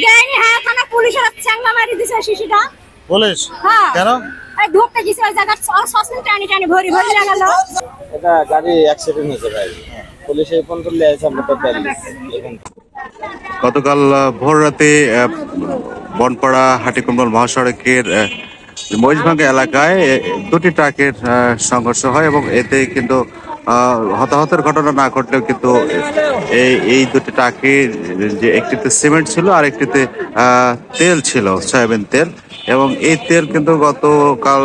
দেয়নি, হ্যাঁ থানা পুলিশের চাঙ্গা মারি দিছে শিশুটা। পুলিশ হ্যাঁ কেন? এই ধরতে গেছে ওই জায়গা সসন টানি টানি ভরি ভরি লাগাল। এটা গাড়ি অ্যাক্সিডেন্ট হয়েছে ভাই, পুলিশ এই পর্যন্ত নিয়ে আসে, আমরা তো পেলাম এখন। গতকাল ভোর রাতে বনপাড়া হাটিকুমল মহাসড়কের মহিষভাঙ্গা এলাকায় দুটি ট্রাকের সংঘর্ষ হয় এবং এতে কিন্তু হতাহতের ঘটনা না ঘটলেও কিন্তু এই দুটি ট্রাকে যে একটিতে সিমেন্ট ছিল আর একটিতে তেল ছিল, সয়াবিন তেল। এবং এই তেল কিন্তু গতকাল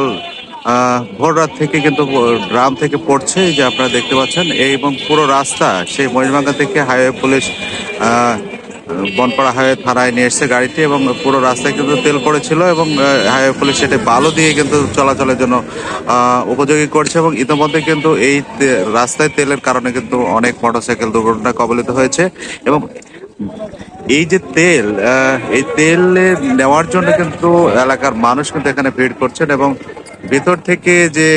ভোর রাত থেকে কিন্তু গ্রাম থেকে পড়ছে, এই যে আপনারা দেখতে পাচ্ছেন। এবং পুরো রাস্তা সেই মহিষভাঙ্গা থেকে হাইওয়ে পুলিশ বনপাড়া হাইওয়ে থানায় নিয়ে এসছে গাড়িটি, এবং পুরো রাস্তায় কিন্তু তেল পড়েছিল এবং হাইওয়ে পুলিশ সেটা বালু দিয়ে কিন্তু চলাচলের জন্য উপযোগী করছে। এবং ইতিমধ্যে কিন্তু এই রাস্তায় তেলের কারণে কিন্তু অনেক মোটরসাইকেল দুর্ঘটনা কবলিত হয়েছে। এবং এই যে তেল, এই তেল নেওয়ার জন্য কিন্তু এলাকার মানুষ কিন্তু এখানে ভিড় করছেন এবং ভিতর থেকে যে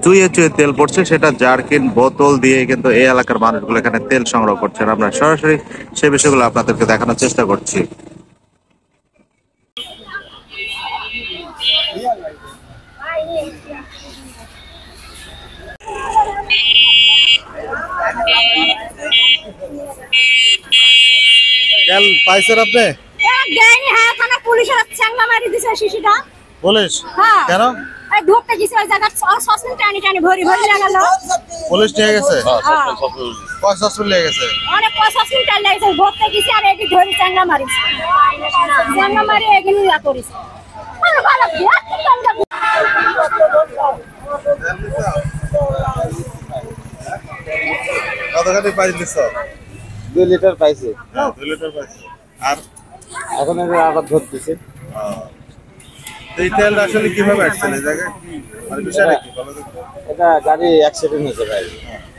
চুইয়ে চুইয়ে তেল পড়ছে সেটা জারকিন বোতল দিয়ে কিন্তু এই এলাকার মানুষগুলো এখানে তেল সংগ্রহ করছেন। আমরা সরাসরি সেই বিষয়গুলো আপনাদেরকে দেখানোর চেষ্টা করছি। তেল পাইছেন আপনি? দেয়নি, হ্যাঁ থানা পুলিশের চাঙ্গা মারি দিছে শিশুটা। পুলিশ হ্যাঁ কেন? এই ধরতে গেছে ওই জায়গা সসন টানি টানি ভরি ভরি লাগাল। পুলিশ নিয়ে গেছে? হ্যাঁ কয় সসপেন নিয়ে গেছে? অনেক সসন টানি লাগছে, ধরতে গেছে আর এটি ধরি চাঙ্গা মারিছে। চাঙ্গা মারি এগিয়ে ইয়া করিছে। আরে বাবা বিয়া চাঙ্গা কতখানি পাইছ দিছ? 2 লিটার পাইছে, 2 লিটার পাইছে। আর এখন আবার ধরতেছে। এই তেলটা আসলে কিভাবে আসছে এই জায়গায়? মানে বিষয়টা কি বলো তো? এটা গাড়ি অ্যাক্সিডেন্ট হয়েছে ভাই,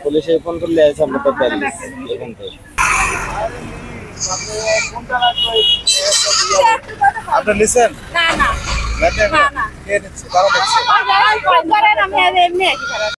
পুলিশ এই পর্যন্ত নিয়ে আসে, আমরা তো পেলাম এখন। আপনি লিসেন না না লাগে না না কে নিচ্ছে? কারণ হচ্ছে আমি এমনি